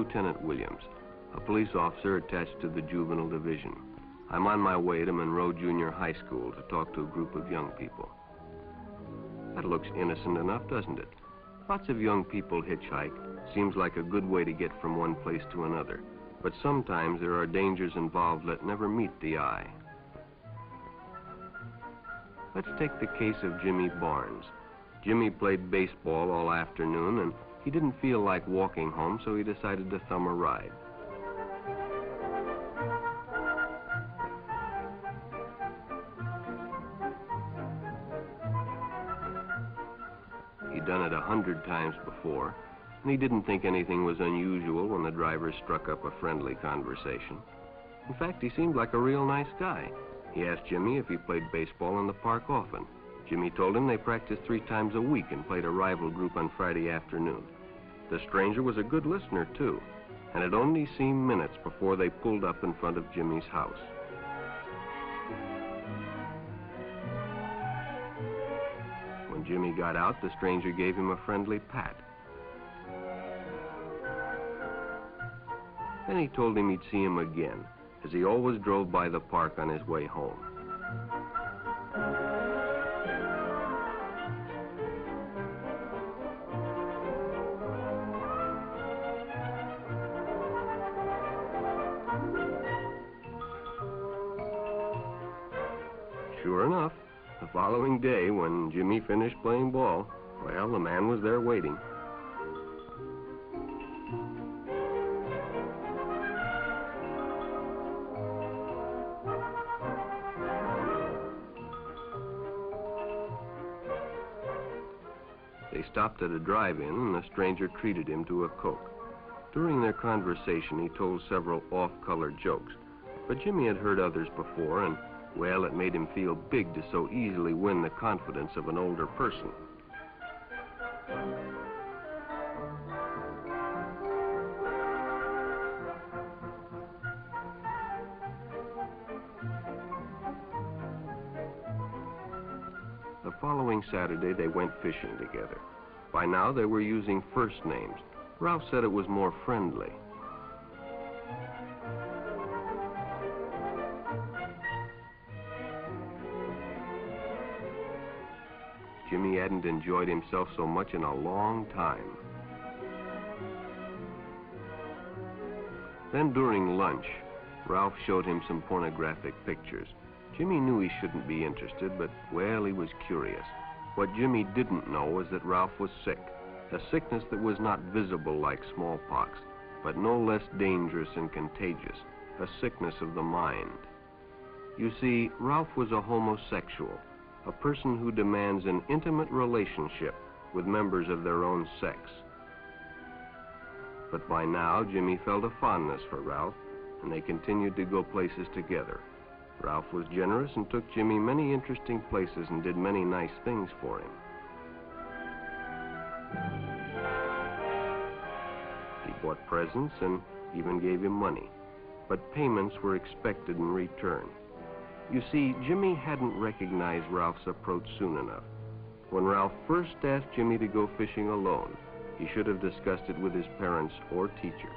Lieutenant Williams, a police officer attached to the Juvenile Division. I'm on my way to Monroe Junior High School to talk to a group of young people. That looks innocent enough, doesn't it? Lots of young people hitchhike. Seems like a good way to get from one place to another. But sometimes there are dangers involved that never meet the eye. Let's take the case of Jimmy Barnes. Jimmy played baseball all afternoon, and he didn't feel like walking home, so he decided to thumb a ride. He'd done it 100 times before, and he didn't think anything was unusual when the driver struck up a friendly conversation. In fact, he seemed like a real nice guy. He asked Jimmy if he played baseball in the park often. Jimmy told him they practiced 3 times a week and played a rival group on Friday afternoon. The stranger was a good listener, too, and it only seemed minutes before they pulled up in front of Jimmy's house. When Jimmy got out, the stranger gave him a friendly pat. Then he told him he'd see him again, as he always drove by the park on his way home. Sure enough, the following day, when Jimmy finished playing ball, well, the man was there waiting. They stopped at a drive-in, and the stranger treated him to a Coke. During their conversation, he told several off-color jokes, but Jimmy had heard others before, and, well, it made him feel big to so easily win the confidence of an older person. The following Saturday, they went fishing together. By now, they were using first names. Ralph said it was more friendly. Jimmy hadn't enjoyed himself so much in a long time. Then during lunch, Ralph showed him some pornographic pictures. Jimmy knew he shouldn't be interested, but, well, he was curious. What Jimmy didn't know was that Ralph was sick, a sickness that was not visible like smallpox, but no less dangerous and contagious, a sickness of the mind. You see, Ralph was a homosexual, a person who demands an intimate relationship with members of their own sex. But by now, Jimmy felt a fondness for Ralph, and they continued to go places together. Ralph was generous and took Jimmy many interesting places and did many nice things for him. He bought presents and even gave him money, but payments were expected in return. You see, Jimmy hadn't recognized Ralph's approach soon enough. When Ralph first asked Jimmy to go fishing alone, he should have discussed it with his parents or teacher.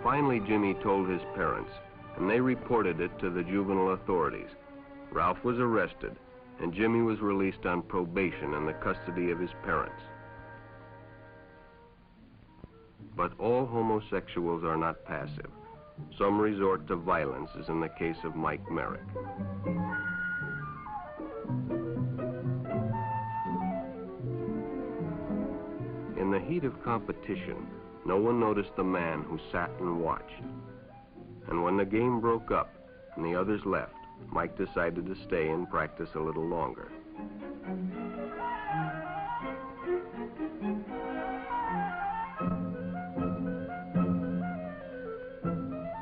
Finally, Jimmy told his parents, and they reported it to the juvenile authorities. Ralph was arrested, and Jimmy was released on probation in the custody of his parents. But all homosexuals are not passive. Some resort to violence, as in the case of Mike Merrick. In the heat of competition, no one noticed the man who sat and watched. And when the game broke up and the others left, Mike decided to stay and practice a little longer.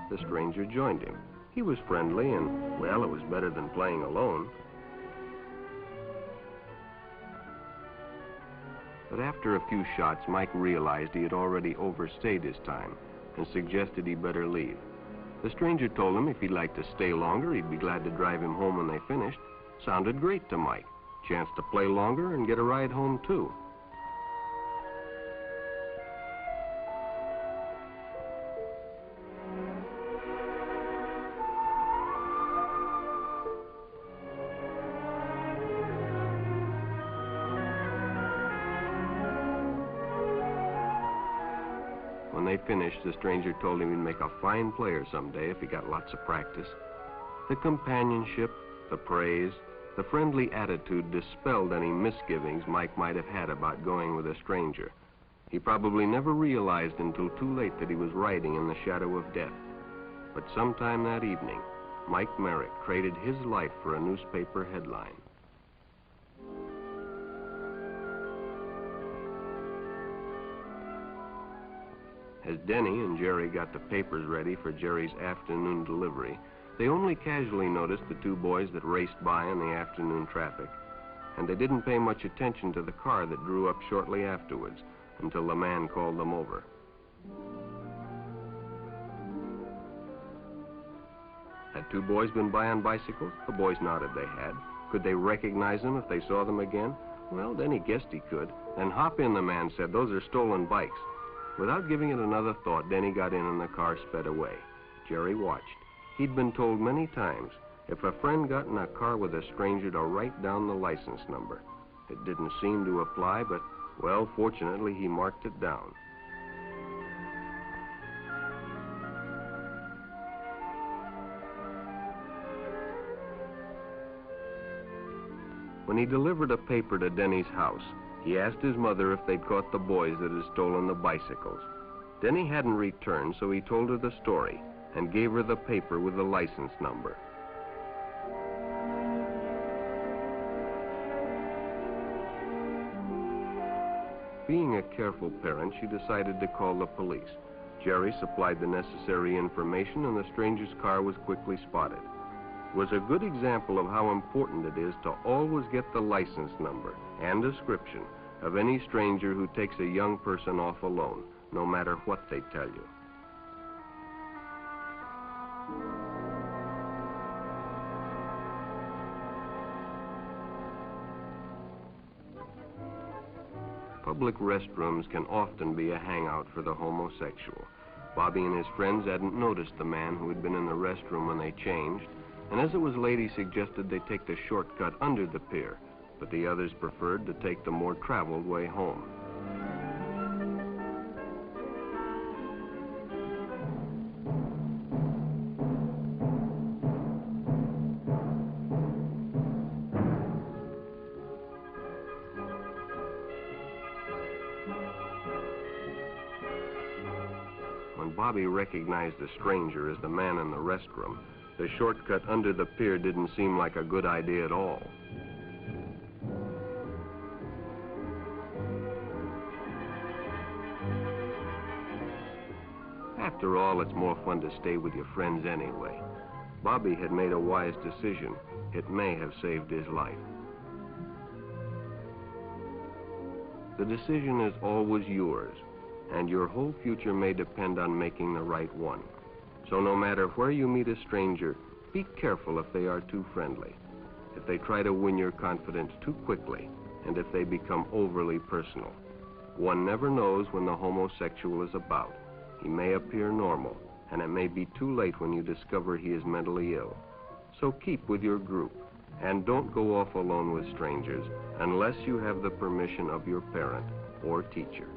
The stranger joined him. He was friendly and, well, it was better than playing alone. But after a few shots, Mike realized he had already overstayed his time and suggested he better leave. The stranger told him if he'd like to stay longer, he'd be glad to drive him home when they finished. Sounded great to Mike. Chance to play longer and get a ride home, too. When they finished, the stranger told him he'd make a fine player someday if he got lots of practice. The companionship, the praise, the friendly attitude dispelled any misgivings Mike might have had about going with a stranger. He probably never realized until too late that he was riding in the shadow of death. But sometime that evening, Mike Merrick traded his life for a newspaper headline. As Denny and Jerry got the papers ready for Jerry's afternoon delivery, they only casually noticed the two boys that raced by in the afternoon traffic, and they didn't pay much attention to the car that drew up shortly afterwards until the man called them over. Had two boys been by on bicycles? The boys nodded they had. Could they recognize them if they saw them again? Well, Denny guessed he could. Then hop in, the man said. Those are stolen bikes. Without giving it another thought, Denny got in and the car sped away. Jerry watched. He'd been told many times, if a friend got in a car with a stranger, to write down the license number. It didn't seem to apply, but, well, fortunately, he marked it down. When he delivered a paper to Denny's house, he asked his mother if they'd caught the boys that had stolen the bicycles. Denny hadn't returned, so he told her the story and gave her the paper with the license number. Being a careful parent, she decided to call the police. Jerry supplied the necessary information, and the stranger's car was quickly spotted. It was a good example of how important it is to always get the license number and description of any stranger who takes a young person off alone, no matter what they tell you. Public restrooms can often be a hangout for the homosexual. Bobby and his friends hadn't noticed the man who had been in the restroom when they changed, and as it was late, he suggested they take the shortcut under the pier, but the others preferred to take the more traveled way home. When Bobby recognized the stranger as the man in the restroom, the shortcut under the pier didn't seem like a good idea at all. After all, it's more fun to stay with your friends anyway. Bobby had made a wise decision. It may have saved his life. The decision is always yours, and your whole future may depend on making the right one. So no matter where you meet a stranger, be careful if they are too friendly, if they try to win your confidence too quickly, and if they become overly personal. One never knows when the homosexual is about. He may appear normal, and it may be too late when you discover he is mentally ill. So keep with your group, and don't go off alone with strangers unless you have the permission of your parent or teacher.